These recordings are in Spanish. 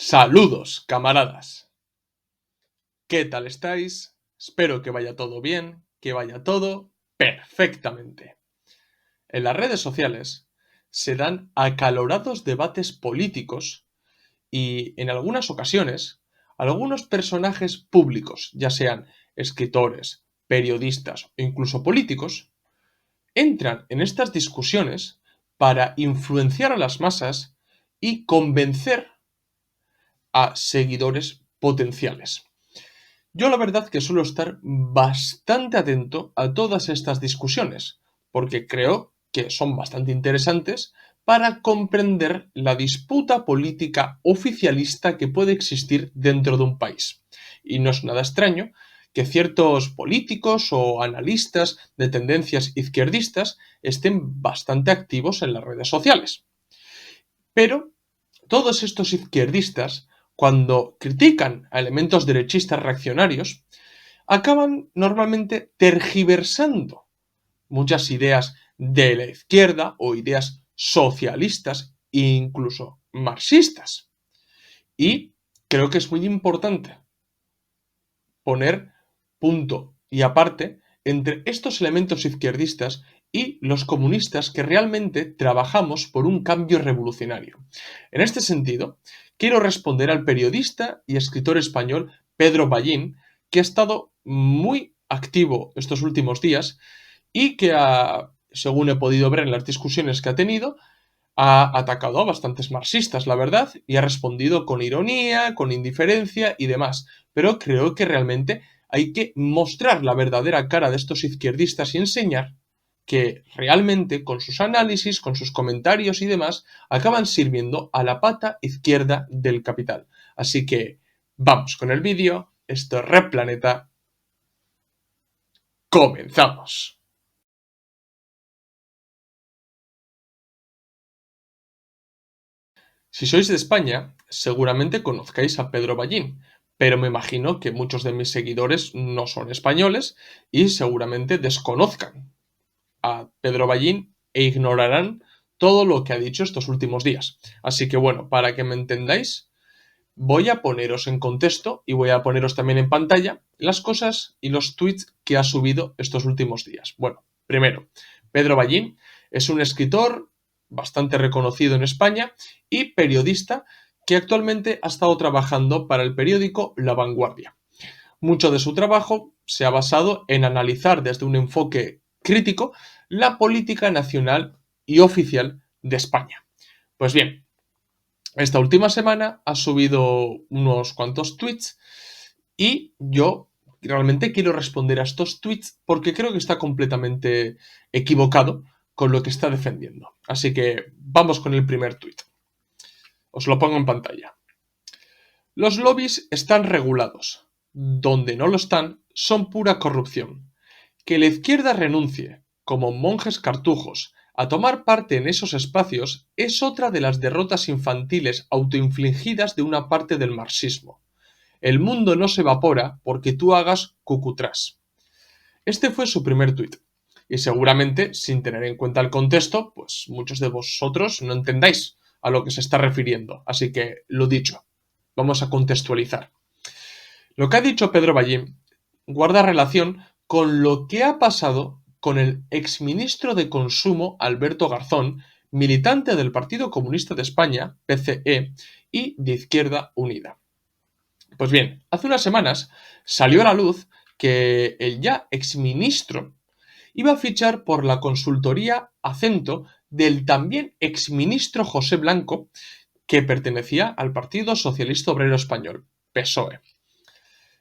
Saludos, camaradas. ¿Qué tal estáis? Espero que vaya todo bien, que vaya todo perfectamente. En las redes sociales se dan acalorados debates políticos y, en algunas ocasiones, algunos personajes públicos, ya sean escritores, periodistas o incluso políticos, entran en estas discusiones para influenciar a las masas y convencer a seguidores potenciales. Yo la verdad que suelo estar bastante atento a todas estas discusiones, porque creo que son bastante interesantes para comprender la disputa política oficialista que puede existir dentro de un país. Y no es nada extraño que ciertos políticos o analistas de tendencias izquierdistas estén bastante activos en las redes sociales. Pero todos estos izquierdistas, cuando critican a elementos derechistas reaccionarios, acaban normalmente tergiversando muchas ideas de la izquierda o ideas socialistas e incluso marxistas. Y creo que es muy importante poner punto y aparte entre estos elementos izquierdistas y los comunistas que realmente trabajamos por un cambio revolucionario. En este sentido, quiero responder al periodista y escritor español Pedro Ballín, que ha estado muy activo estos últimos días y que, según he podido ver en las discusiones que ha tenido, ha atacado a bastantes marxistas, la verdad, y ha respondido con ironía, con indiferencia y demás. Pero creo que realmente hay que mostrar la verdadera cara de estos izquierdistas y enseñar que realmente con sus análisis, con sus comentarios y demás, acaban sirviendo a la pata izquierda del capital. Así que vamos con el vídeo. Esto es Red Planeta. ¡Comenzamos! Si sois de España, seguramente conozcáis a Pedro Ballín, pero me imagino que muchos de mis seguidores no son españoles y seguramente desconozcan a Pedro Ballín e ignorarán todo lo que ha dicho estos últimos días. Así que bueno, para que me entendáis, voy a poneros en contexto y voy a poneros también en pantalla las cosas y los tweets que ha subido estos últimos días. Bueno, primero, Pedro Ballín es un escritor bastante reconocido en España y periodista que actualmente ha estado trabajando para el periódico La Vanguardia. Mucho de su trabajo se ha basado en analizar desde un enfoque crítico la política nacional y oficial de España. Pues bien, esta última semana ha subido unos cuantos tweets y yo realmente quiero responder a estos tweets porque creo que está completamente equivocado con lo que está defendiendo. Así que vamos con el primer tweet. Os lo pongo en pantalla. Los lobbies están regulados. Donde no lo están, son pura corrupción. Que la izquierda renuncie, como monjes cartujos, a tomar parte en esos espacios es otra de las derrotas infantiles autoinfligidas de una parte del marxismo. El mundo no se evapora porque tú hagas cucutrás. Este fue su primer tuit. Y seguramente, sin tener en cuenta el contexto, pues muchos de vosotros no entendáis a lo que se está refiriendo. Así que, lo dicho, vamos a contextualizar. Lo que ha dicho Pedro Ballín guarda relación con lo que ha pasado con el exministro de Consumo Alberto Garzón, militante del Partido Comunista de España, PCE, y de Izquierda Unida. Pues bien, hace unas semanas salió a la luz que el ya exministro iba a fichar por la consultoría Acento del también exministro José Blanco, que pertenecía al Partido Socialista Obrero Español, PSOE.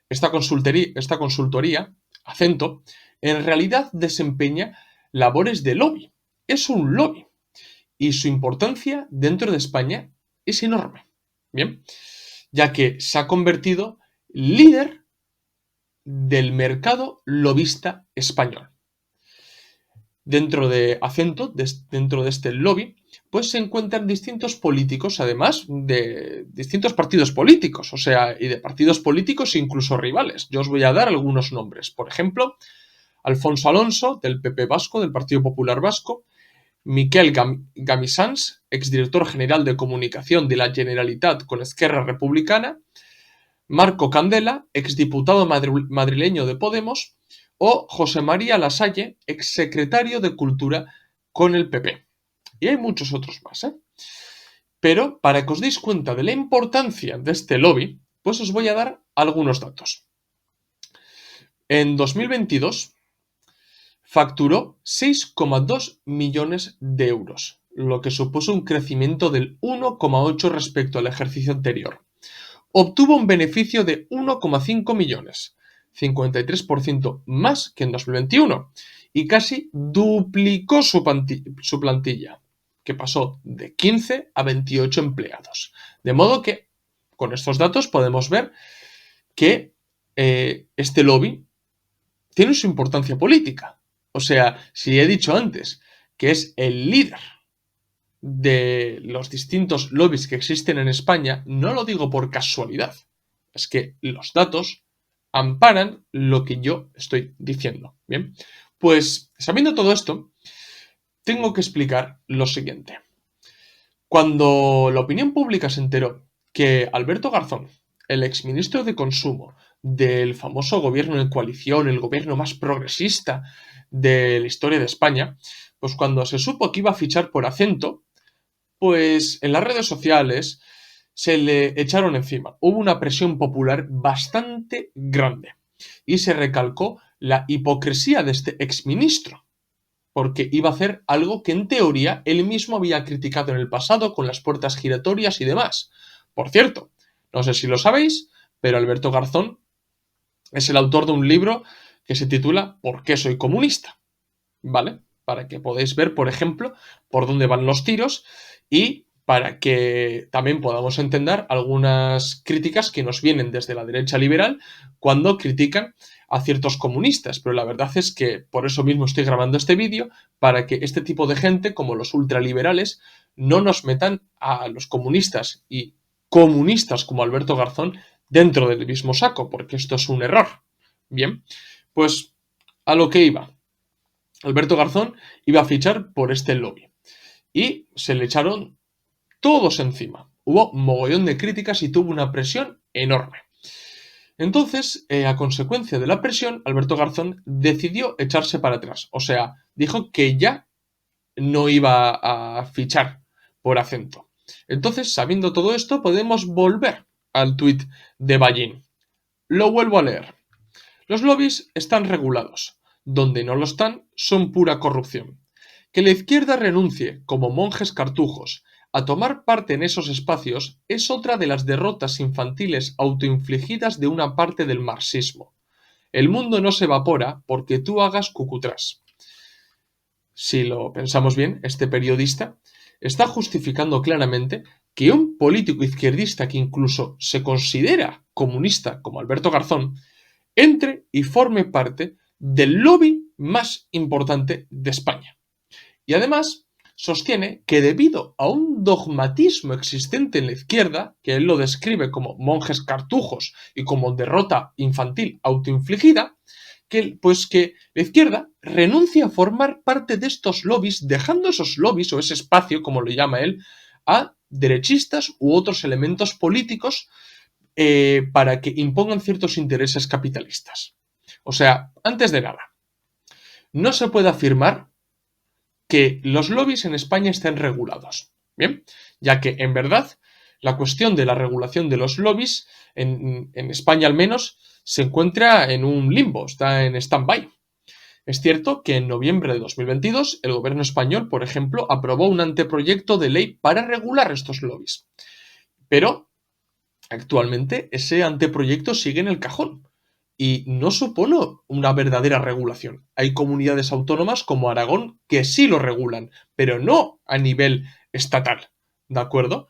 Esta consultoría, Acento, en realidad desempeña labores de lobby. Es un lobby. Y su importancia dentro de España es enorme. Bien, ya que se ha convertido líder del mercado lobista español. Dentro de Acento, dentro de este lobby, pues se encuentran distintos políticos, además de distintos partidos políticos, o sea, y de partidos políticos incluso rivales. Yo os voy a dar algunos nombres. Por ejemplo, Alfonso Alonso, del PP vasco, del Partido Popular Vasco, Miquel Gamissans, exdirector general de comunicación de la Generalitat con Esquerra Republicana, Marco Candela, exdiputado madrileño de Podemos, o José María Lasalle, exsecretario de Cultura con el PP. Y hay muchos otros más, ¿eh? Pero para que os deis cuenta de la importancia de este lobby, pues os voy a dar algunos datos. En 2022 facturó 6,2 millones de euros, lo que supuso un crecimiento del 1,8 respecto al ejercicio anterior. Obtuvo un beneficio de 1,5 millones, 53% más que en 2021, y casi duplicó su plantilla, que pasó de 15 a 28 empleados. De modo que, con estos datos podemos ver que este lobby tiene su importancia política. O sea, si he dicho antes que es el líder de los distintos lobbies que existen en España, no lo digo por casualidad. Es que los datos amparan lo que yo estoy diciendo. Bien, pues sabiendo todo esto, tengo que explicar lo siguiente. Cuando la opinión pública se enteró que Alberto Garzón, el exministro de Consumo del famoso gobierno de coalición, el gobierno más progresista de la historia de España, pues cuando se supo que iba a fichar por Acento, pues en las redes sociales se le echaron encima. Hubo una presión popular bastante grande y se recalcó la hipocresía de este exministro, porque iba a hacer algo que en teoría él mismo había criticado en el pasado con las puertas giratorias y demás. Por cierto, no sé si lo sabéis, pero Alberto Garzón es el autor de un libro que se titula ¿Por qué soy comunista? ¿Vale? Para que podáis ver, por ejemplo, por dónde van los tiros y para que también podamos entender algunas críticas que nos vienen desde la derecha liberal cuando critican a ciertos comunistas. Pero la verdad es que por eso mismo estoy grabando este vídeo, para que este tipo de gente, como los ultraliberales, no nos metan a los comunistas y comunistas como Alberto Garzón dentro del mismo saco, porque esto es un error. Bien, pues a lo que iba. Alberto Garzón iba a fichar por este lobby y se le echaron todos encima. Hubo mogollón de críticas y tuvo una presión enorme. Entonces, a consecuencia de la presión, Alberto Garzón decidió echarse para atrás. O sea, dijo que ya no iba a fichar por Acento. Entonces, sabiendo todo esto, podemos volver al tuit de Ballín. Lo vuelvo a leer. Los lobbies están regulados. Donde no lo están, son pura corrupción. Que la izquierda renuncie, como monjes cartujos, a tomar parte en esos espacios es otra de las derrotas infantiles autoinfligidas de una parte del marxismo. El mundo no se evapora porque tú hagas cucutrás. Si lo pensamos bien, este periodista está justificando claramente que un político izquierdista que incluso se considera comunista como Alberto Garzón entre y forme parte del lobby más importante de España. Y además sostiene que debido a un dogmatismo existente en la izquierda, que él lo describe como monjes cartujos y como derrota infantil autoinfligida, que la izquierda renuncia a formar parte de estos lobbies, dejando esos lobbies o ese espacio, como lo llama él, a derechistas u otros elementos políticos para que impongan ciertos intereses capitalistas. O sea, antes de nada, no se puede afirmar que los lobbies en España estén regulados, ¿bien? Ya que, en verdad, la cuestión de la regulación de los lobbies, en España al menos, se encuentra en un limbo, está en stand-by. Es cierto que en noviembre de 2022 el gobierno español, por ejemplo, aprobó un anteproyecto de ley para regular estos lobbies. Pero actualmente ese anteproyecto sigue en el cajón y no supone una verdadera regulación. Hay comunidades autónomas como Aragón que sí lo regulan, pero no a nivel estatal, ¿de acuerdo?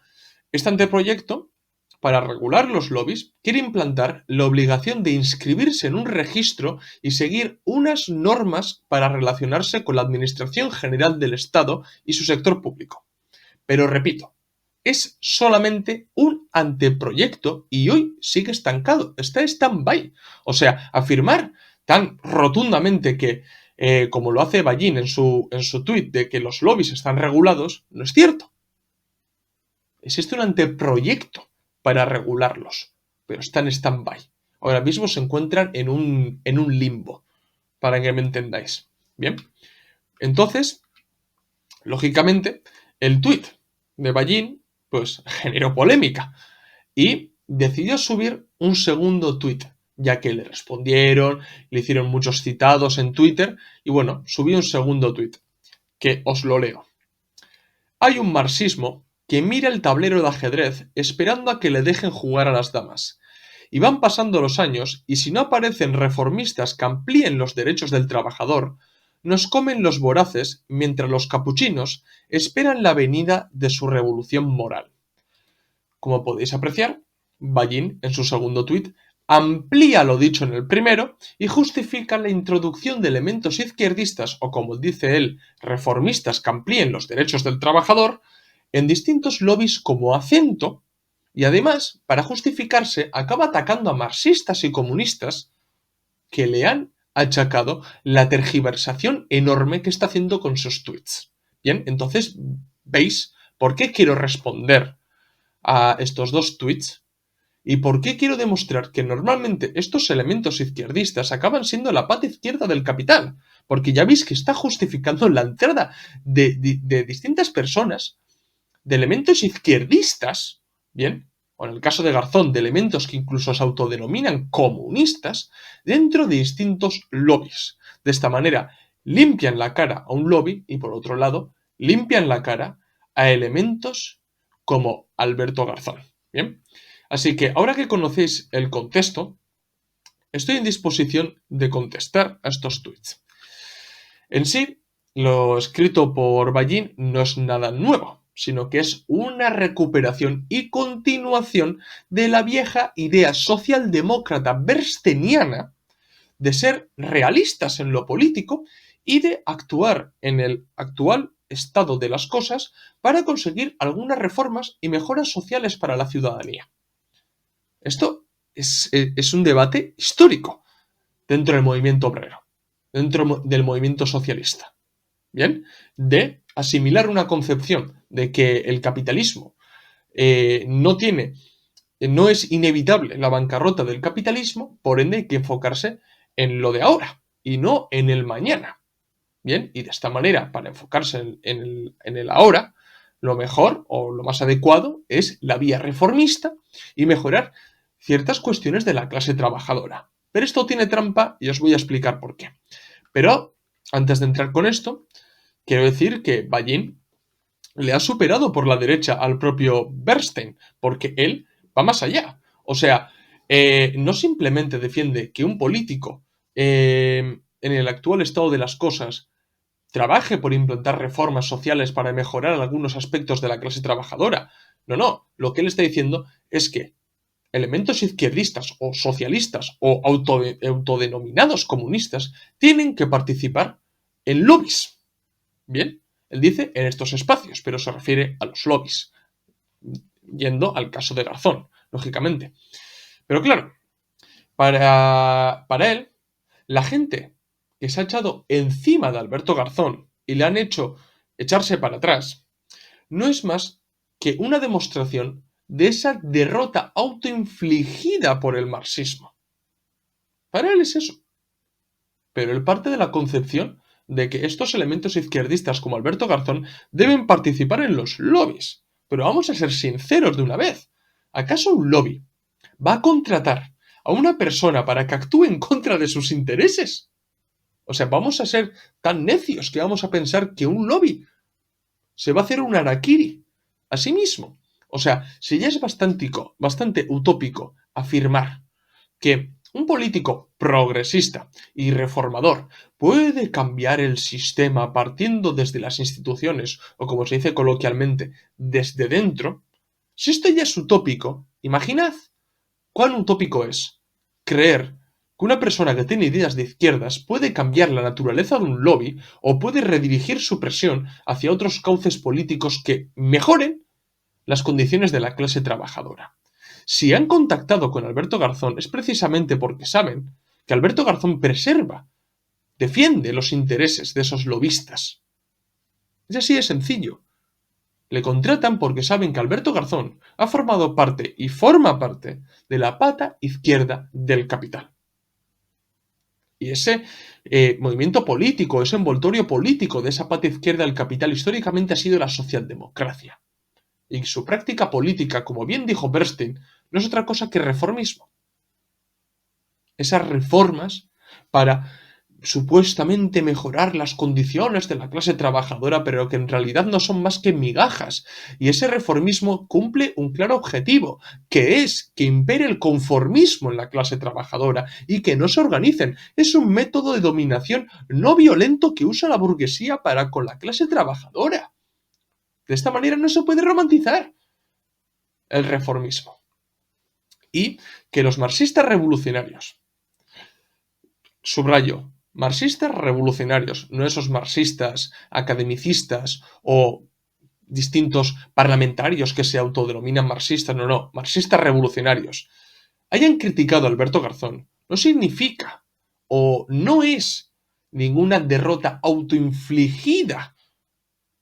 Este anteproyecto, para regular los lobbies, quiere implantar la obligación de inscribirse en un registro y seguir unas normas para relacionarse con la Administración General del Estado y su sector público. Pero repito, es solamente un anteproyecto y hoy sigue estancado, está stand-by. O sea, afirmar tan rotundamente que como lo hace Ballín en su tuit de que los lobbies están regulados, no es cierto. Existe un anteproyecto para regularlos, pero está en stand-by. Ahora mismo se encuentran en un limbo, para que me entendáis. Bien, entonces, lógicamente, el tuit de Ballín pues generó polémica y decidió subir un segundo tuit, ya que le respondieron, le hicieron muchos citados en Twitter y bueno, subió un segundo tuit, que os lo leo. Hay un marxismo que mira el tablero de ajedrez esperando a que le dejen jugar a las damas. Y van pasando los años y si no aparecen reformistas que amplíen los derechos del trabajador, nos comen los voraces mientras los capuchinos esperan la venida de su revolución moral. Como podéis apreciar, Ballín, en su segundo tuit, amplía lo dicho en el primero y justifica la introducción de elementos izquierdistas o, como dice él, reformistas que amplíen los derechos del trabajador en distintos lobbies como acento y además, para justificarse, acaba atacando a marxistas y comunistas que le han achacado la tergiversación enorme que está haciendo con sus tweets. Bien, entonces, ¿veis por qué quiero responder a estos dos tweets? ¿Y por qué quiero demostrar que normalmente estos elementos izquierdistas acaban siendo la pata izquierda del capital? Porque ya veis que está justificando la entrada de distintas personas, de elementos izquierdistas, ¿bien? O en el caso de Garzón, de elementos que incluso se autodenominan comunistas, dentro de distintos lobbies. De esta manera, limpian la cara a un lobby y, por otro lado, limpian la cara a elementos como Alberto Garzón, ¿bien? Así que, ahora que conocéis el contexto, estoy en disposición de contestar a estos tweets. En sí, lo escrito por Ballín no es nada nuevo, sino que es una recuperación y continuación de la vieja idea socialdemócrata bersteniana de ser realistas en lo político y de actuar en el actual estado de las cosas para conseguir algunas reformas y mejoras sociales para la ciudadanía. Esto es un debate histórico dentro del movimiento obrero, dentro del movimiento socialista. ¿Bien? De asimilar una concepción de que el capitalismo no es inevitable la bancarrota del capitalismo, por ende hay que enfocarse en lo de ahora y no en el mañana. Bien, y de esta manera, para enfocarse en el ahora, lo mejor o lo más adecuado es la vía reformista y mejorar ciertas cuestiones de la clase trabajadora. Pero esto tiene trampa y os voy a explicar por qué. Pero antes de entrar con esto, quiero decir que Ballín le ha superado por la derecha al propio Bernstein, porque él va más allá. O sea, no simplemente defiende que un político en el actual estado de las cosas trabaje por implantar reformas sociales para mejorar algunos aspectos de la clase trabajadora. No, no. Lo que él está diciendo es que elementos izquierdistas o socialistas o autodenominados comunistas tienen que participar en lobbies. Bien, él dice en estos espacios, pero se refiere a los lobbies, yendo al caso de Garzón, lógicamente. Pero claro, para él, la gente que se ha echado encima de Alberto Garzón y le han hecho echarse para atrás, no es más que una demostración de esa derrota autoinfligida por el marxismo. Para él es eso. Pero él parte de la concepción de que estos elementos izquierdistas como Alberto Garzón deben participar en los lobbies. Pero vamos a ser sinceros de una vez. ¿Acaso un lobby va a contratar a una persona para que actúe en contra de sus intereses? O sea, vamos a ser tan necios que vamos a pensar que un lobby se va a hacer un harakiri a sí mismo. O sea, si ya es bastante utópico afirmar que un político progresista y reformador puede cambiar el sistema partiendo desde las instituciones o, como se dice coloquialmente, desde dentro, si esto ya es utópico, imaginad cuán utópico es creer que una persona que tiene ideas de izquierdas puede cambiar la naturaleza de un lobby o puede redirigir su presión hacia otros cauces políticos que mejoren las condiciones de la clase trabajadora. Si han contactado con Alberto Garzón es precisamente porque saben que Alberto Garzón preserva defiende los intereses de esos lobistas. Es así de sencillo. Le contratan porque saben que Alberto Garzón ha formado parte y forma parte de la pata izquierda del capital. Y ese movimiento político, ese envoltorio político de esa pata izquierda del capital históricamente ha sido la socialdemocracia. Y su práctica política, como bien dijo Bernstein, no es otra cosa que reformismo. Esas reformas para supuestamente mejorar las condiciones de la clase trabajadora, pero que en realidad no son más que migajas. Y ese reformismo cumple un claro objetivo, que es que impere el conformismo en la clase trabajadora y que no se organicen. Es un método de dominación no violento que usa la burguesía para con la clase trabajadora. De esta manera no se puede romantizar el reformismo. Y que los marxistas revolucionarios, subrayo, marxistas revolucionarios, no esos marxistas academicistas o distintos parlamentarios que se autodenominan marxistas, no, marxistas revolucionarios, hayan criticado a Alberto Garzón, no significa o no es ninguna derrota autoinfligida,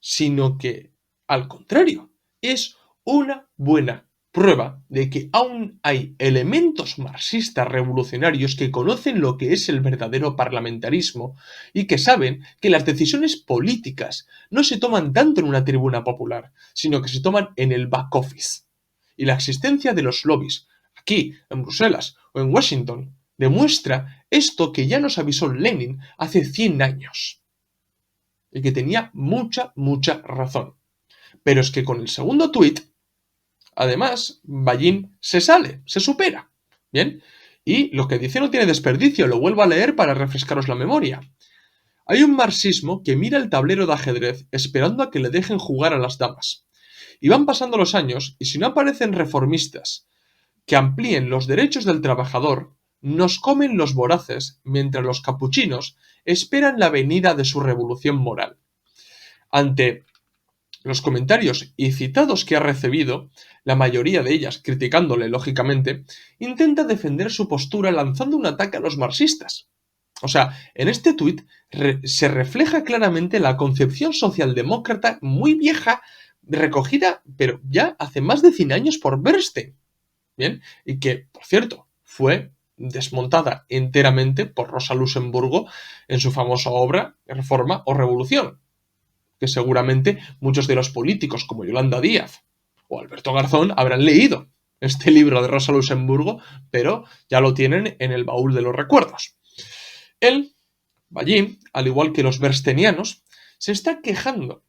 sino que, al contrario, es una buena prueba de que aún hay elementos marxistas revolucionarios que conocen lo que es el verdadero parlamentarismo y que saben que las decisiones políticas no se toman tanto en una tribuna popular, sino que se toman en el back office. Y la existencia de los lobbies, aquí, en Bruselas o en Washington, demuestra esto que ya nos avisó Lenin hace 100 años. Y que tenía mucha razón. Pero es que con el segundo tuit, además, Ballín se sale, se supera. ¿Bien? Y lo que dice no tiene desperdicio, lo vuelvo a leer para refrescaros la memoria. Hay un marxismo que mira el tablero de ajedrez esperando a que le dejen jugar a las damas. Y van pasando los años, y si no aparecen reformistas que amplíen los derechos del trabajador, nos comen los voraces mientras los capuchinos esperan la venida de su revolución moral. Ante los comentarios y citados que ha recibido, la mayoría de ellas criticándole lógicamente, intenta defender su postura lanzando un ataque a los marxistas. O sea, en este tuit se refleja claramente la concepción socialdemócrata muy vieja, recogida, pero ya hace más de 100 años por Bernstein. ¿Bien? Y que, por cierto, fue desmontada enteramente por Rosa Luxemburgo en su famosa obra Reforma o Revolución, que seguramente muchos de los políticos como Yolanda Díaz o Alberto Garzón habrán leído este libro de Rosa Luxemburgo, pero ya lo tienen en el baúl de los recuerdos. Él, Ballín, al igual que los berstenianos, se está quejando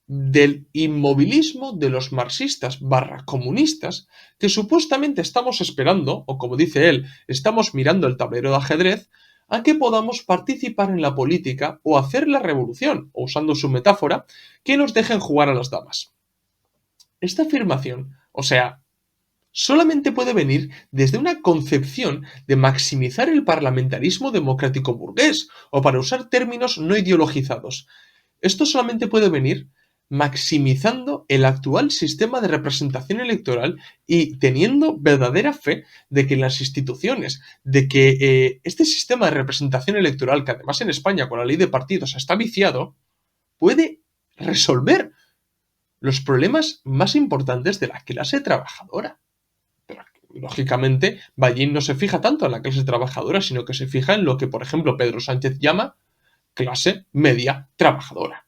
del inmovilismo de los marxistas / comunistas que supuestamente estamos esperando, o como dice él, estamos mirando el tablero de ajedrez, a que podamos participar en la política o hacer la revolución, o usando su metáfora, que nos dejen jugar a las damas. Esta afirmación, o sea, solamente puede venir desde una concepción de maximizar el parlamentarismo democrático burgués, o para usar términos no ideologizados. Esto solamente puede venir maximizando el actual sistema de representación electoral y teniendo verdadera fe de que las instituciones, de que este sistema de representación electoral, que además en España con la ley de partidos está viciado, puede resolver los problemas más importantes de la clase trabajadora. Pero, lógicamente, Ballín no se fija tanto en la clase trabajadora, sino que se fija en lo que, por ejemplo, Pedro Sánchez llama clase media trabajadora.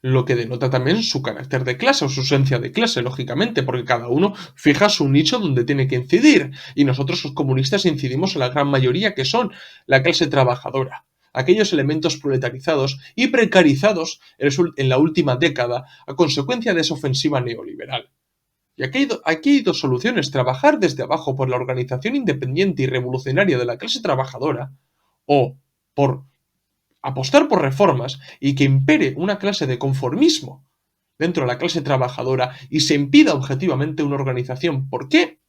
Lo que denota también su carácter de clase o su esencia de clase, lógicamente, porque cada uno fija su nicho donde tiene que incidir, y nosotros los comunistas incidimos en la gran mayoría que son la clase trabajadora, aquellos elementos proletarizados y precarizados en la última década a consecuencia de esa ofensiva neoliberal. Y aquí hay dos soluciones: trabajar desde abajo por la organización independiente y revolucionaria de la clase trabajadora, o por apostar por reformas y que impere una clase de conformismo dentro de la clase trabajadora y se impida objetivamente una organización. ¿Por qué?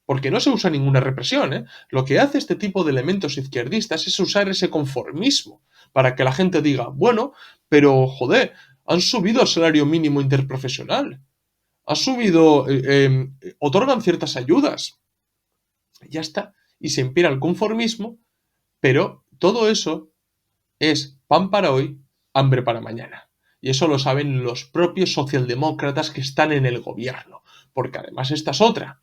Porque no se usa ninguna represión, ¿eh? Lo que hace este tipo de elementos izquierdistas es usar ese conformismo para que la gente diga, bueno, pero joder, han subido el salario mínimo interprofesional, ha subido, otorgan ciertas ayudas. Ya está. Y se impera el conformismo, pero todo eso es pan para hoy, hambre para mañana. Y eso lo saben los propios socialdemócratas que están en el gobierno. Porque además esta es otra.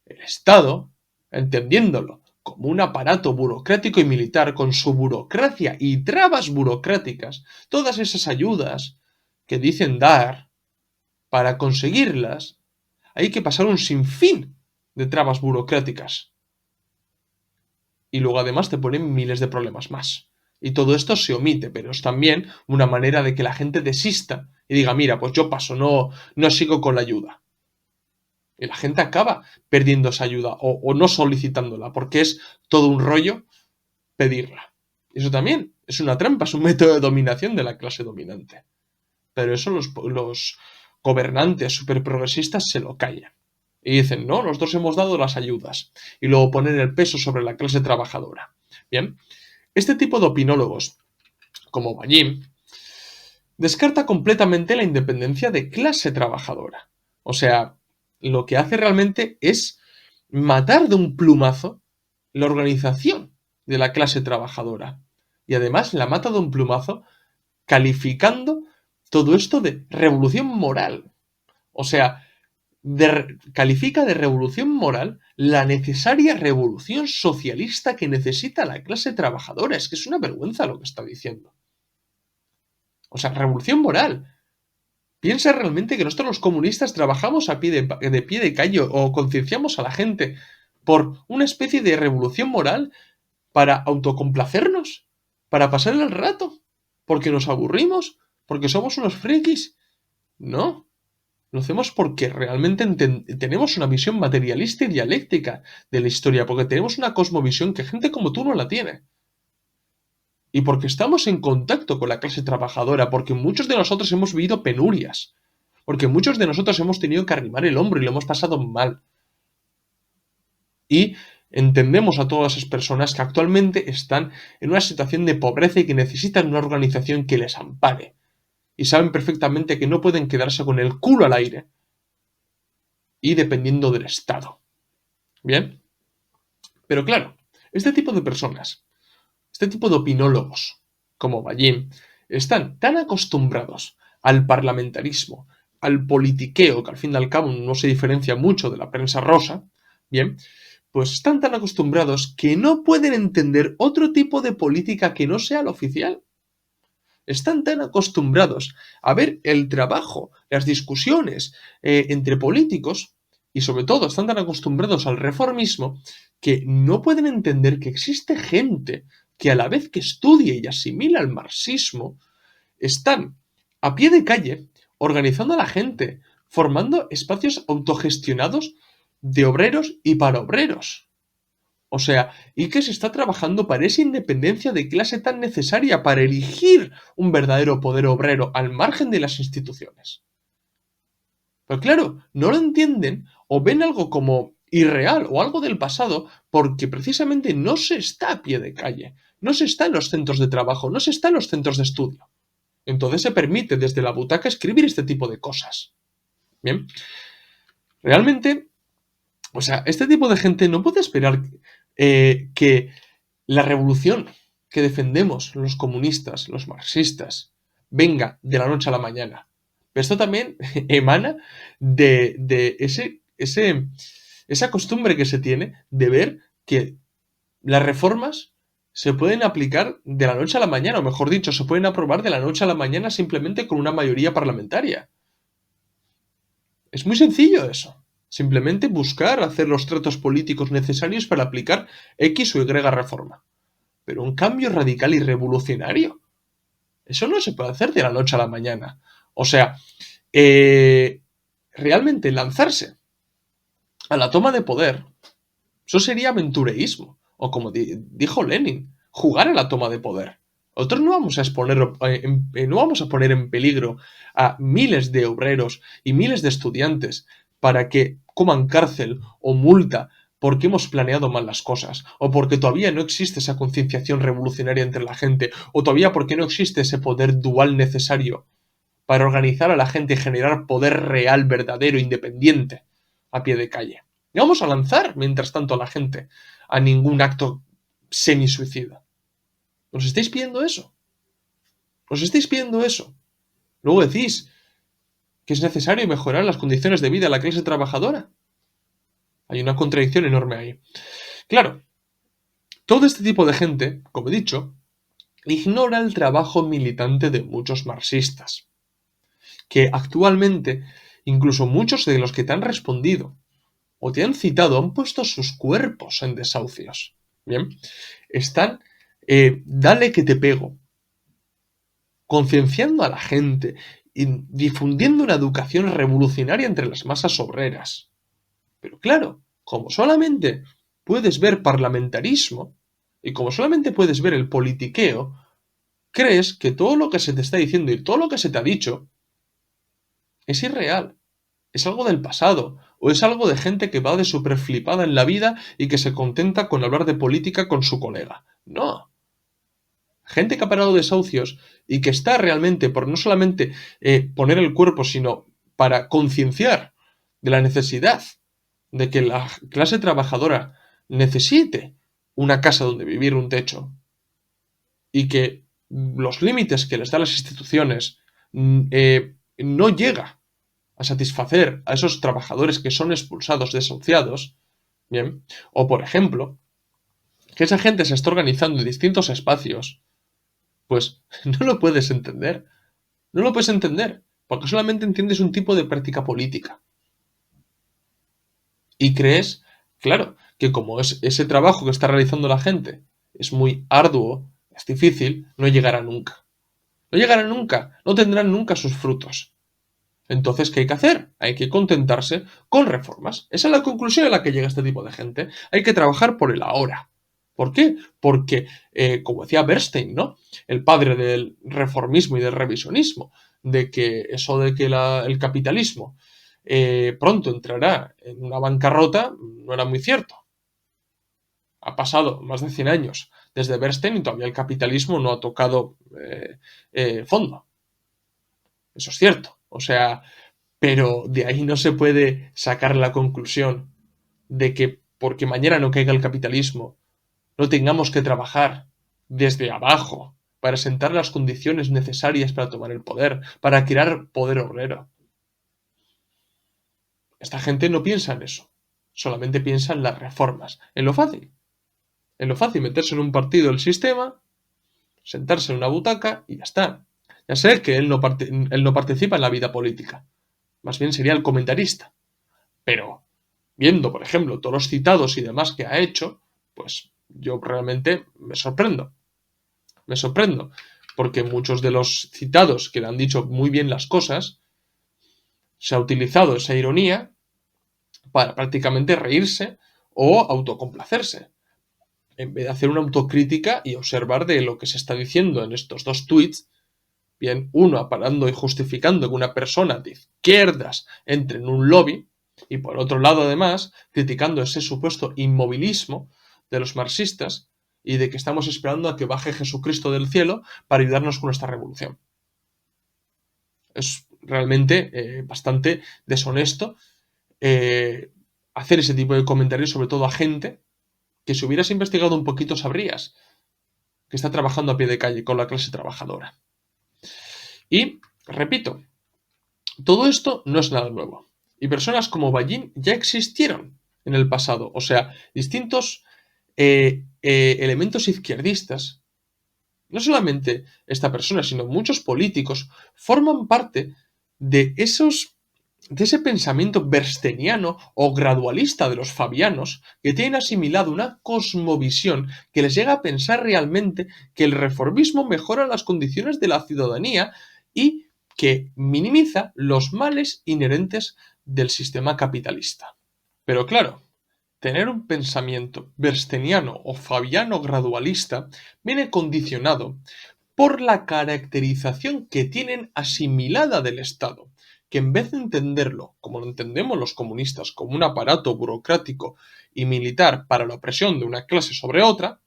El Estado, entendiéndolo como un aparato burocrático y militar con su burocracia y trabas burocráticas, todas esas ayudas que dicen dar, para conseguirlas hay que pasar un sinfín de trabas burocráticas. Y luego además te ponen miles de problemas más. Y todo esto se omite, pero es también una manera de que la gente desista y diga, mira, pues yo paso, no sigo con la ayuda. Y la gente acaba perdiendo esa ayuda o no solicitándola, porque es todo un rollo pedirla. Eso también es una trampa, es un método de dominación de la clase dominante. Pero eso los gobernantes superprogresistas se lo callan. Y dicen, no, nosotros hemos dado las ayudas. Y luego ponen el peso sobre la clase trabajadora. Bien, este tipo de opinólogos, como Ballín, descarta completamente la independencia de clase trabajadora. O sea, lo que hace realmente es matar de un plumazo la organización de la clase trabajadora. Y además la mata de un plumazo calificando todo esto de revolución moral. O sea, califica de revolución moral la necesaria revolución socialista que necesita la clase trabajadora. Es que es una vergüenza lo que está diciendo. O sea, revolución moral. ¿Piensa realmente que nosotros los comunistas trabajamos a pie de calle o concienciamos a la gente por una especie de revolución moral para autocomplacernos? ¿Para pasar el rato? ¿Porque nos aburrimos? ¿Porque somos unos frikis? No. Lo hacemos porque realmente tenemos una visión materialista y dialéctica de la historia, porque tenemos una cosmovisión que gente como tú no la tiene. Y porque estamos en contacto con la clase trabajadora, porque muchos de nosotros hemos vivido penurias, porque muchos de nosotros hemos tenido que arrimar el hombro y lo hemos pasado mal. Y entendemos a todas esas personas que actualmente están en una situación de pobreza y que necesitan una organización que les ampare. Y saben perfectamente que no pueden quedarse con el culo al aire y dependiendo del Estado. ¿Bien? Pero claro, este tipo de personas, este tipo de opinólogos, como Ballín, están tan acostumbrados al parlamentarismo, al politiqueo, que al fin y al cabo no se diferencia mucho de la prensa rosa, bien, pues están tan acostumbrados que no pueden entender otro tipo de política que no sea la oficial. Están tan acostumbrados a ver el trabajo, las discusiones entre políticos y sobre todo están tan acostumbrados al reformismo que no pueden entender que existe gente que a la vez que estudia y asimila el marxismo, están a pie de calle organizando a la gente, formando espacios autogestionados de obreros y para obreros. O sea, y que se está trabajando para esa independencia de clase tan necesaria para erigir un verdadero poder obrero al margen de las instituciones. Pero claro, no lo entienden o ven algo como irreal o algo del pasado porque precisamente no se está a pie de calle, no se está en los centros de trabajo, no se está en los centros de estudio. Entonces se permite desde la butaca escribir este tipo de cosas. Bien, realmente, o sea, este tipo de gente no puede esperar que la revolución que defendemos los comunistas, los marxistas, venga de la noche a la mañana. Pero esto también emana de esa costumbre que se tiene de ver que las reformas se pueden aplicar de la noche a la mañana, o mejor dicho, se pueden aprobar de la noche a la mañana simplemente con una mayoría parlamentaria. Es muy sencillo eso. Simplemente buscar hacer los tratos políticos necesarios para aplicar X o Y reforma. Pero un cambio radical y revolucionario, eso no se puede hacer de la noche a la mañana. O sea, realmente lanzarse a la toma de poder, eso sería aventureísmo. O como dijo Lenin, jugar a la toma de poder. Nosotros no vamos a no vamos a poner en peligro a miles de obreros y miles de estudiantes para que coman cárcel o multa porque hemos planeado mal las cosas, o porque todavía no existe esa concienciación revolucionaria entre la gente, o todavía porque no existe ese poder dual necesario para organizar a la gente y generar poder real, verdadero, independiente, a pie de calle. Y vamos a lanzar, mientras tanto, a la gente a ningún acto semi-suicida. ¿Os estáis pidiendo eso? ¿Os estáis pidiendo eso? Luego decís que es necesario mejorar las condiciones de vida de la clase trabajadora. Hay una contradicción enorme ahí. Claro, todo este tipo de gente, como he dicho, ignora el trabajo militante de muchos marxistas, que actualmente incluso muchos de los que te han respondido o te han citado han puesto sus cuerpos en desahucios. Bien, están, dale que te pego, concienciando a la gente y difundiendo una educación revolucionaria entre las masas obreras. Pero claro, como solamente puedes ver parlamentarismo y como solamente puedes ver el politiqueo, crees que todo lo que se te está diciendo y todo lo que se te ha dicho es irreal, es algo del pasado, o es algo de gente que va de súper flipada en la vida y que se contenta con hablar de política con su colega. No. Gente que ha parado desahucios y que está realmente por no solamente poner el cuerpo, sino para concienciar de la necesidad de que la clase trabajadora necesite una casa donde vivir, un techo, y que los límites que les dan las instituciones no llega a satisfacer a esos trabajadores que son expulsados, desahuciados, bien, o por ejemplo, que esa gente se está organizando en distintos espacios, pues no lo puedes entender, no lo puedes entender, porque solamente entiendes un tipo de práctica política. Y crees, claro, que como es ese trabajo que está realizando la gente es muy arduo, es difícil, no llegará nunca. No llegará nunca, no tendrán nunca sus frutos. Entonces, ¿qué hay que hacer? Hay que contentarse con reformas. Esa es la conclusión a la que llega este tipo de gente. Hay que trabajar por el ahora. ¿Por qué? Porque, como decía Bernstein, ¿no? El padre del reformismo y del revisionismo, de que eso de que el capitalismo pronto entrará en una bancarrota, no era muy cierto. Ha pasado más de 100 años desde Bernstein y todavía el capitalismo no ha tocado fondo. Eso es cierto. O sea, pero de ahí no se puede sacar la conclusión de que porque mañana no caiga el capitalismo, no tengamos que trabajar desde abajo para sentar las condiciones necesarias para tomar el poder, para crear poder obrero. Esta gente no piensa en eso, solamente piensa en las reformas, en lo fácil, meterse en un partido del sistema, sentarse en una butaca y ya está. Ya sé que él no participa en la vida política, más bien sería el comentarista, pero viendo, por ejemplo, todos los citados y demás que ha hecho, pues yo realmente me sorprendo. Me sorprendo, porque muchos de los citados que le han dicho muy bien las cosas, se ha utilizado esa ironía para prácticamente reírse o autocomplacerse, en vez de hacer una autocrítica y observar de lo que se está diciendo en estos dos tweets, bien, uno aparando y justificando que una persona de izquierdas entre en un lobby, y por otro lado, además, criticando ese supuesto inmovilismo de los marxistas y de que estamos esperando a que baje Jesucristo del cielo para ayudarnos con esta revolución. Es realmente bastante deshonesto hacer ese tipo de comentarios, sobre todo a gente que si hubieras investigado un poquito sabrías que está trabajando a pie de calle con la clase trabajadora. Y, repito, todo esto no es nada nuevo. Y personas como Ballín ya existieron en el pasado. O sea, distintos elementos izquierdistas, no solamente esta persona, sino muchos políticos, forman parte de ese pensamiento bersteniano o gradualista de los fabianos que tienen asimilado una cosmovisión que les llega a pensar realmente que el reformismo mejora las condiciones de la ciudadanía y que minimiza los males inherentes del sistema capitalista. Pero claro, tener un pensamiento bersteniano o fabiano gradualista viene condicionado por la caracterización que tienen asimilada del Estado, que en vez de entenderlo, como lo entendemos los comunistas, como un aparato burocrático y militar para la opresión de una clase sobre otra,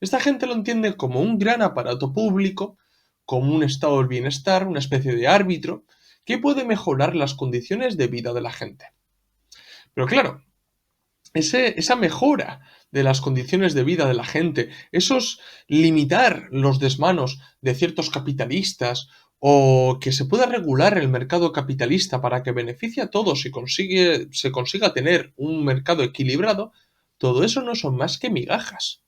esta gente lo entiende como un gran aparato público, como un estado del bienestar, una especie de árbitro, que puede mejorar las condiciones de vida de la gente. Pero claro, esa mejora de las condiciones de vida de la gente, esos limitar los desmanos de ciertos capitalistas o que se pueda regular el mercado capitalista para que beneficie a todos y se consiga tener un mercado equilibrado, todo eso no son más que migajas.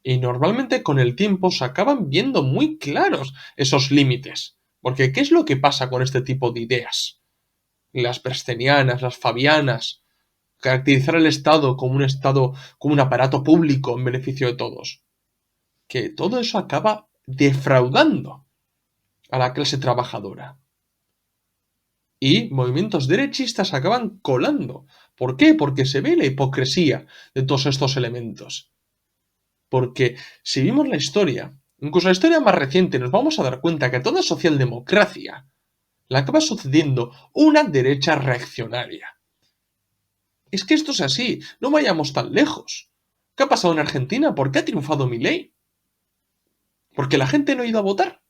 Y normalmente con el tiempo se acaban viendo muy claros esos límites. Porque ¿qué es lo que pasa con este tipo de ideas? Las berstenianas, las fabianas, caracterizar el Estado como un Estado, como un aparato público en beneficio de todos. Que todo eso acaba defraudando a la clase trabajadora. Y movimientos derechistas acaban colando. ¿Por qué? Porque se ve la hipocresía de todos estos elementos. Porque si vimos la historia, incluso la historia más reciente, nos vamos a dar cuenta que a toda socialdemocracia le acaba sucediendo una derecha reaccionaria. Es que esto es así, no vayamos tan lejos. ¿Qué ha pasado en Argentina? ¿Por qué ha triunfado Milei? ¿Porque la gente no ha ido a votar?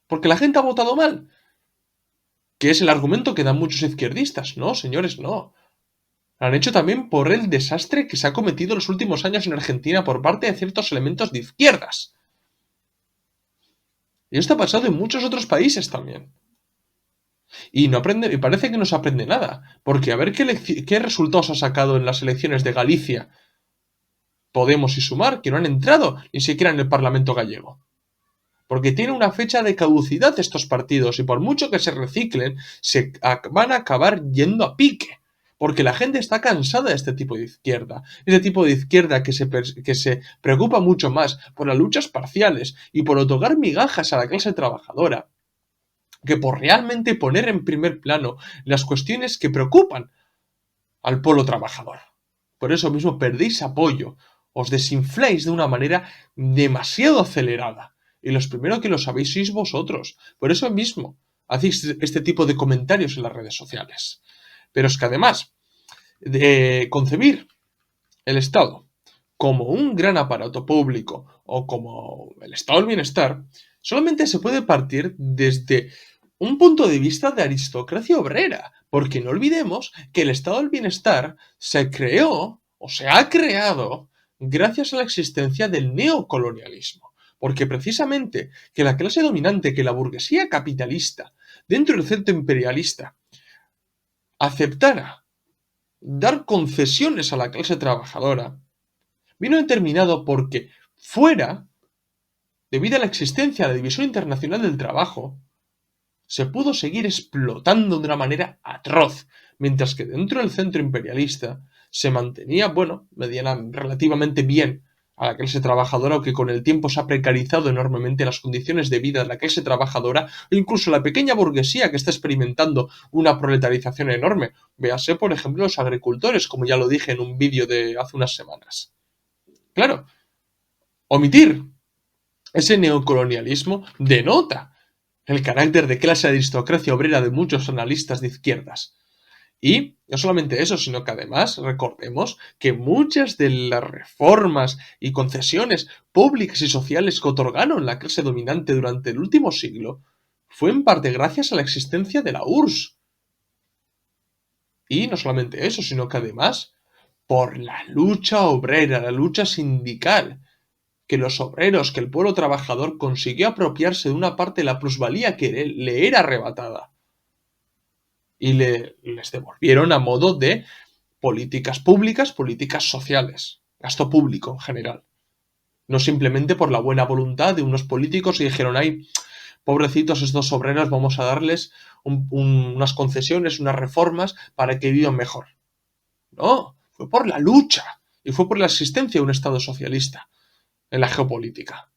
¿Porque la gente ha votado mal? Que es el argumento que dan muchos izquierdistas. No, señores, no. Lo han hecho también por el desastre que se ha cometido en los últimos años en Argentina por parte de ciertos elementos de izquierdas. Y esto ha pasado en muchos otros países también. Y no aprende, y parece que no se aprende nada. Porque a ver qué resultados ha sacado en las elecciones de Galicia, Podemos y Sumar, que no han entrado ni siquiera en el Parlamento gallego. Porque tiene una fecha de caducidad estos partidos y por mucho que se reciclen, van a acabar yendo a pique. Porque la gente está cansada de este tipo de izquierda. Este tipo de izquierda que se preocupa mucho más por las luchas parciales y por otorgar migajas a la clase trabajadora que por realmente poner en primer plano las cuestiones que preocupan al pueblo trabajador. Por eso mismo perdéis apoyo, os desinfláis de una manera demasiado acelerada. Y los primeros que lo sabéis sois vosotros. Por eso mismo hacéis este tipo de comentarios en las redes sociales. Pero es que además de concebir el Estado como un gran aparato público o como el Estado del bienestar, solamente se puede partir desde un punto de vista de aristocracia obrera, porque no olvidemos que el Estado del bienestar se creó o se ha creado gracias a la existencia del neocolonialismo, porque precisamente que la clase dominante, que la burguesía capitalista, dentro del centro imperialista, aceptara dar concesiones a la clase trabajadora, vino determinado porque fuera, debido a la existencia de la División Internacional del Trabajo, se pudo seguir explotando de una manera atroz, mientras que dentro del centro imperialista se mantenía, bueno, relativamente bien a la clase trabajadora, o que con el tiempo se ha precarizado enormemente las condiciones de vida de la clase trabajadora, e incluso la pequeña burguesía que está experimentando una proletarización enorme. Véase, por ejemplo, los agricultores, como ya lo dije en un vídeo de hace unas semanas. Claro, omitir ese neocolonialismo denota el carácter de clase aristocracia obrera de muchos analistas de izquierdas. Y no solamente eso, sino que además recordemos que muchas de las reformas y concesiones públicas y sociales que otorgaron la clase dominante durante el último siglo fue en parte gracias a la existencia de la URSS. Y no solamente eso, sino que además por la lucha obrera, la lucha sindical, que los obreros, que el pueblo trabajador consiguió apropiarse de una parte de la plusvalía que le era arrebatada y les devolvieron a modo de políticas públicas, políticas sociales, gasto público en general. No simplemente por la buena voluntad de unos políticos y dijeron, ay, pobrecitos estos obreros, vamos a darles unas concesiones, unas reformas para que vivan mejor. No, fue por la lucha y fue por la existencia de un Estado socialista en la geopolítica.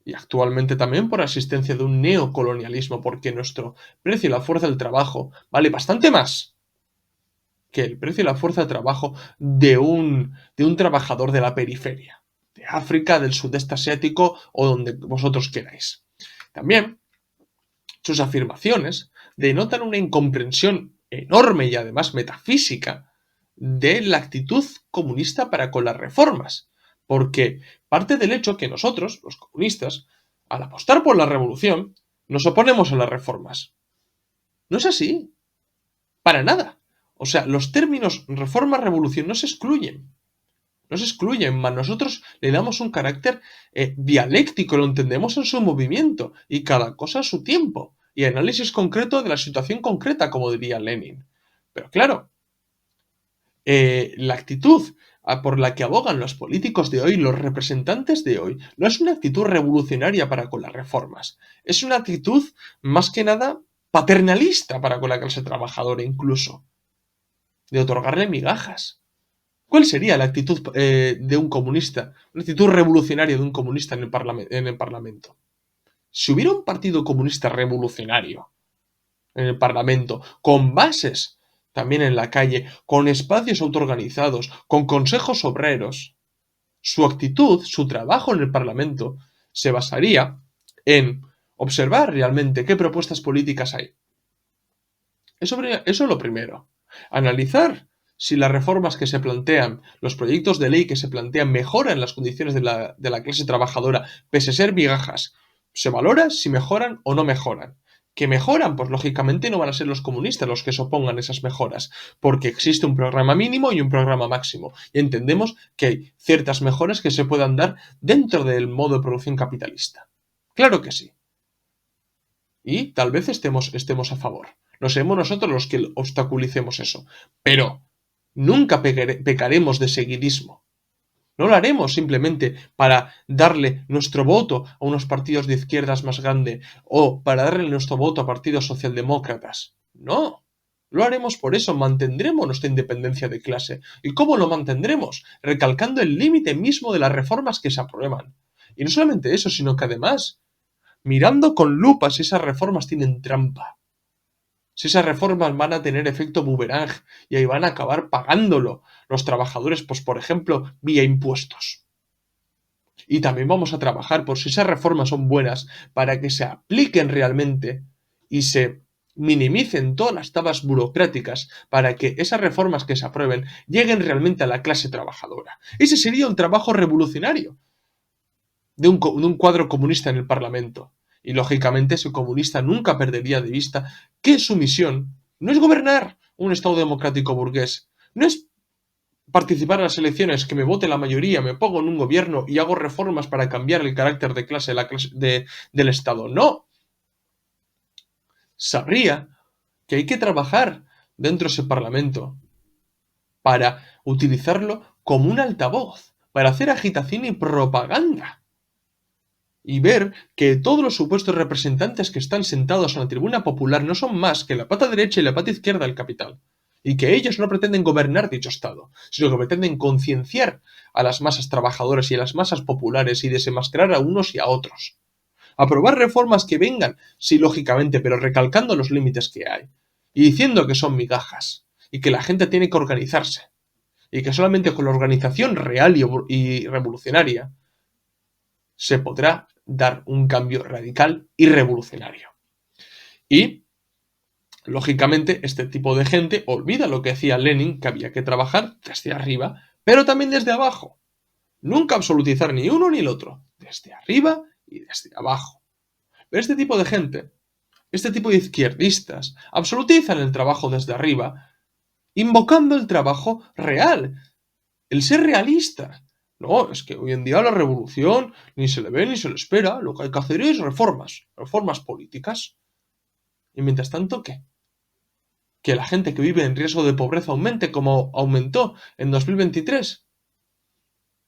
Y actualmente también por la existencia de un neocolonialismo, porque nuestro precio y la fuerza del trabajo vale bastante más que el precio y la fuerza de trabajo de un trabajador de la periferia, de África, del sudeste asiático o donde vosotros queráis. También sus afirmaciones denotan una incomprensión enorme y además metafísica de la actitud comunista para con las reformas, porque parte del hecho que nosotros, los comunistas, al apostar por la revolución, nos oponemos a las reformas. No es así, para nada. O sea, los términos reforma, revolución no se excluyen. No se excluyen, más nosotros le damos un carácter dialéctico, lo entendemos en su movimiento y cada cosa a su tiempo. Y análisis concreto de la situación concreta, como diría Lenin. Pero claro, la actitud por la que abogan los políticos de hoy, los representantes de hoy, no es una actitud revolucionaria para con las reformas. Es una actitud, más que nada, paternalista para con la clase trabajadora, incluso, de otorgarle migajas. ¿Cuál sería la actitud de un comunista, una actitud revolucionaria de un comunista en el Parlamento? Si hubiera un partido comunista revolucionario en el Parlamento, con bases también en la calle, con espacios autoorganizados, con consejos obreros, su actitud, su trabajo en el Parlamento, se basaría en observar realmente qué propuestas políticas hay. Eso es lo primero. Analizar si las reformas que se plantean, los proyectos de ley que se plantean mejoran las condiciones de la clase trabajadora, pese a ser migajas. Se valora si mejoran o no mejoran. Que mejoran, pues lógicamente no van a ser los comunistas los que se opongan a esas mejoras, porque existe un programa mínimo y un programa máximo. Y entendemos que hay ciertas mejoras que se puedan dar dentro del modo de producción capitalista. Claro que sí. Y tal vez estemos a favor. No seremos nosotros los que obstaculicemos eso. Pero nunca pecaremos de seguidismo. No lo haremos simplemente para darle nuestro voto a unos partidos de izquierdas más grandes o para darle nuestro voto a partidos socialdemócratas. No. Lo haremos por eso, mantendremos nuestra independencia de clase. ¿Y cómo lo mantendremos? Recalcando el límite mismo de las reformas que se aprueban. Y no solamente eso, sino que además mirando con lupa si esas reformas tienen trampa. Si esas reformas van a tener efecto boomerang y ahí van a acabar pagándolo los trabajadores, pues por ejemplo, vía impuestos. Y también vamos a trabajar por si esas reformas son buenas para que se apliquen realmente y se minimicen todas las trabas burocráticas para que esas reformas que se aprueben lleguen realmente a la clase trabajadora. Ese sería un trabajo revolucionario de un cuadro comunista en el Parlamento. Y lógicamente ese comunista nunca perdería de vista que su misión no es gobernar un Estado democrático burgués, no es participar en las elecciones, que me vote la mayoría, me pongo en un gobierno y hago reformas para cambiar el carácter de clase, del Estado. No. Sabría que hay que trabajar dentro de ese Parlamento para utilizarlo como un altavoz, para hacer agitación y propaganda. Y ver que todos los supuestos representantes que están sentados en la tribuna popular no son más que la pata derecha y la pata izquierda del capital, y que ellos no pretenden gobernar dicho Estado, sino que pretenden concienciar a las masas trabajadoras y a las masas populares y desenmascarar a unos y a otros. Aprobar reformas que vengan, sí, lógicamente, pero recalcando los límites que hay, y diciendo que son migajas, y que la gente tiene que organizarse, y que solamente con la organización real y revolucionaria se podrá dar un cambio radical y revolucionario. Y, lógicamente, este tipo de gente olvida lo que decía Lenin, que había que trabajar desde arriba, pero también desde abajo. Nunca absolutizar ni uno ni el otro, desde arriba y desde abajo. Pero este tipo de gente, este tipo de izquierdistas, absolutizan el trabajo desde arriba, invocando el trabajo real, el ser realista. No, es que hoy en día la revolución ni se le ve ni se le espera. Lo que hay que hacer es reformas políticas. Y mientras tanto, ¿qué? Que la gente que vive en riesgo de pobreza aumente como aumentó en 2023.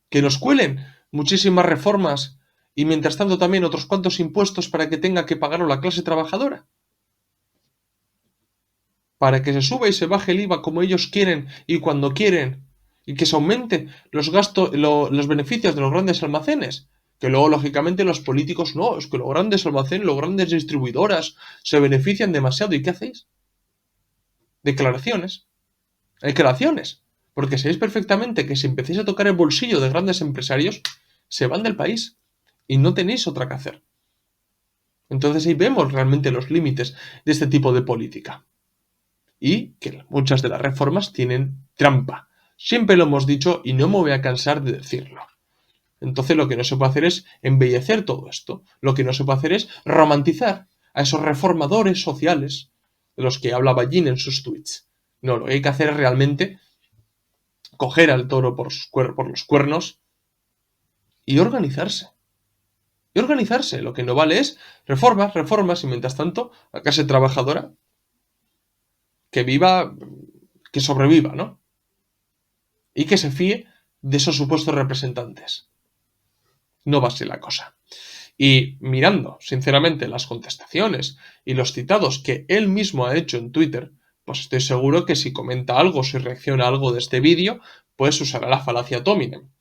Que nos cuelen muchísimas reformas y mientras tanto también otros cuantos impuestos para que tenga que pagarlo la clase trabajadora. Para que se suba y se baje el IVA como ellos quieren y cuando quieren. Y que se aumenten los gastos, los beneficios de los grandes almacenes. Que luego, lógicamente, los políticos no, es que los grandes almacenes, los grandes distribuidoras se benefician demasiado. ¿Y qué hacéis? Declaraciones. Declaraciones. Porque sabéis perfectamente que si empecéis a tocar el bolsillo de grandes empresarios, se van del país. Y no tenéis otra que hacer. Entonces ahí vemos realmente los límites de este tipo de política. Y que muchas de las reformas tienen trampa. Siempre lo hemos dicho y no me voy a cansar de decirlo. Entonces lo que no se puede hacer es embellecer todo esto. Lo que no se puede hacer es romantizar a esos reformadores sociales de los que habla Ballín en sus tweets. No, lo que hay que hacer es realmente coger al toro por los cuernos y organizarse. Y organizarse. Lo que no vale es reformas, reformas, y mientras tanto, la clase trabajadora que viva, que sobreviva, ¿no? Y que se fíe de esos supuestos representantes. No va a ser la cosa. Y mirando, sinceramente, las contestaciones y los citados que él mismo ha hecho en Twitter, pues estoy seguro que si comenta algo, si reacciona a algo de este vídeo, pues usará la falacia Tominen.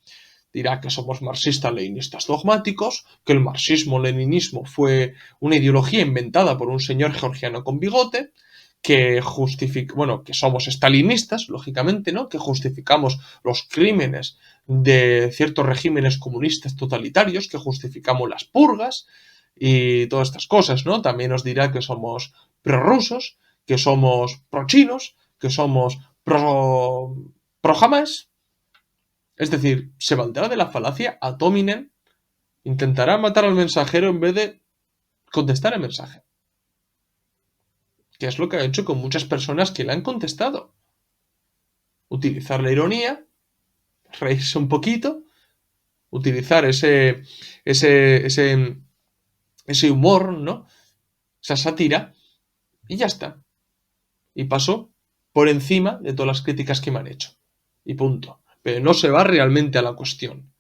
Dirá que somos marxistas-leninistas dogmáticos, que el marxismo-leninismo fue una ideología inventada por un señor georgiano con bigote, que que somos estalinistas, lógicamente, ¿no? Que justificamos los crímenes de ciertos regímenes comunistas totalitarios, que justificamos las purgas y todas estas cosas, ¿no? También nos dirá que somos prorrusos, que somos pro-chinos, que somos pro-Hamas. Es decir, se valdrá de la falacia ad hominem, intentará matar al mensajero en vez de contestar el mensaje. Que es lo que ha hecho con muchas personas que le han contestado. Utilizar la ironía, reírse un poquito, utilizar ese humor, ¿no? Esa sátira, y ya está. Y pasó por encima de todas las críticas que me han hecho. Y punto. Pero no se va realmente a la cuestión.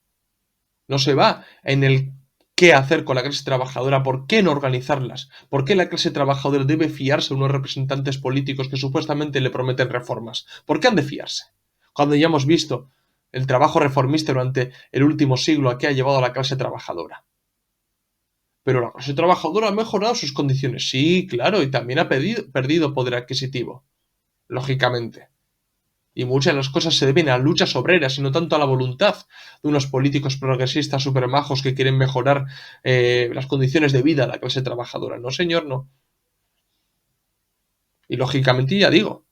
No se va en el qué hacer con la clase trabajadora, por qué no organizarlas, por qué la clase trabajadora debe fiarse a unos representantes políticos que supuestamente le prometen reformas. ¿Por qué han de fiarse? Cuando ya hemos visto el trabajo reformista durante el último siglo a qué ha llevado a la clase trabajadora. Pero la clase trabajadora ha mejorado sus condiciones. Sí, claro, y también ha perdido poder adquisitivo. Lógicamente. Y muchas de las cosas se deben a luchas obreras y no tanto a la voluntad de unos políticos progresistas supermajos que quieren mejorar las condiciones de vida de la clase trabajadora. No, señor, no. Y lógicamente ya digo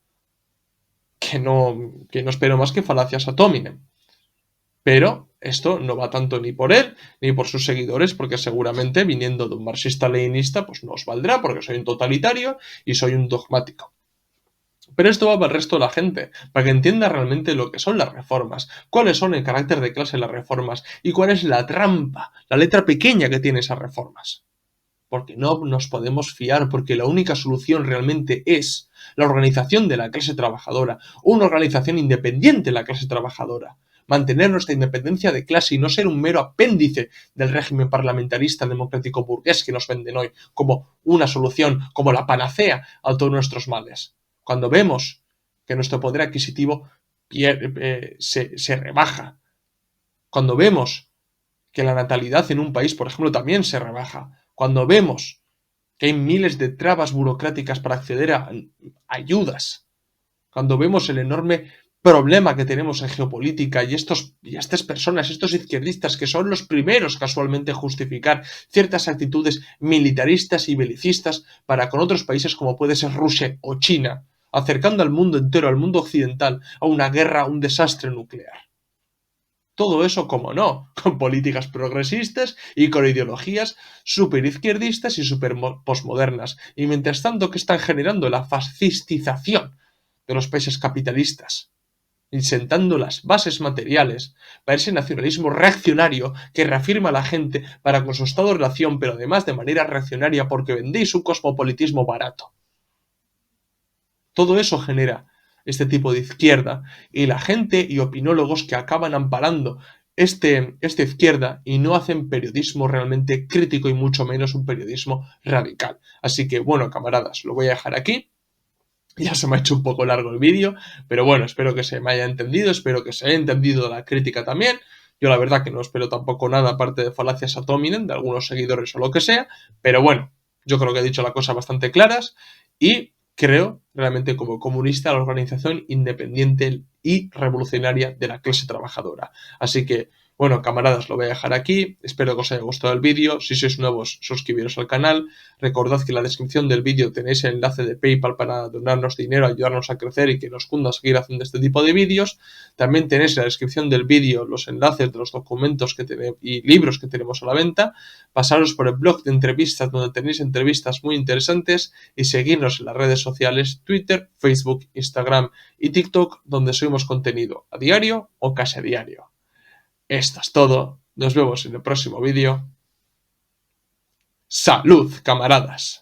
que no espero más que falacias ad hominem. Pero esto no va tanto ni por él ni por sus seguidores, porque seguramente viniendo de un marxista-leninista pues no os valdrá, porque soy un totalitario y soy un dogmático. Pero esto va para el resto de la gente, para que entienda realmente lo que son las reformas, cuáles son el carácter de clase de las reformas y cuál es la trampa, la letra pequeña que tiene esas reformas. Porque no nos podemos fiar, porque la única solución realmente es la organización de la clase trabajadora, una organización independiente de la clase trabajadora, mantener nuestra independencia de clase y no ser un mero apéndice del régimen parlamentarista democrático burgués que nos venden hoy como una solución, como la panacea a todos nuestros males. Cuando vemos que nuestro poder adquisitivo se rebaja, cuando vemos que la natalidad en un país, por ejemplo, también se rebaja, cuando vemos que hay miles de trabas burocráticas para acceder a ayudas, cuando vemos el enorme problema que tenemos en geopolítica y estas personas, estos izquierdistas que son los primeros casualmente a justificar ciertas actitudes militaristas y belicistas para con otros países como puede ser Rusia o China, acercando al mundo entero, al mundo occidental, a una guerra, a un desastre nuclear. Todo eso, como no, con políticas progresistas y con ideologías superizquierdistas y super posmodernas. Y mientras tanto, ¿qué están generando? La fascistización de los países capitalistas, y sentando las bases materiales para ese nacionalismo reaccionario que reafirma a la gente para con su estado de relación, pero además de manera reaccionaria porque vendéis un cosmopolitismo barato. Todo eso genera este tipo de izquierda y la gente y opinólogos que acaban amparando esta izquierda y no hacen periodismo realmente crítico y mucho menos un periodismo radical. Así que bueno, camaradas, lo voy a dejar aquí. Ya se me ha hecho un poco largo el vídeo, pero bueno, espero que se me haya entendido, espero que se haya entendido la crítica también. Yo la verdad que no espero tampoco nada aparte de falacias ad hominem de algunos seguidores o lo que sea, pero bueno, yo creo que he dicho las cosas bastante claras y creo realmente como comunista la organización independiente y revolucionaria de la clase trabajadora. Así que Bueno, camaradas, lo voy a dejar aquí. Espero que os haya gustado el vídeo. Si sois nuevos, suscribiros al canal. Recordad que en la descripción del vídeo tenéis el enlace de PayPal para donarnos dinero, ayudarnos a crecer y que nos cunda seguir haciendo este tipo de vídeos. También tenéis en la descripción del vídeo los enlaces de los documentos que y libros que tenemos a la venta. Pasaros por el blog de entrevistas donde tenéis entrevistas muy interesantes y seguirnos en las redes sociales Twitter, Facebook, Instagram y TikTok, donde subimos contenido a diario o casi a diario. Esto es todo. Nos vemos en el próximo vídeo. ¡Salud, camaradas!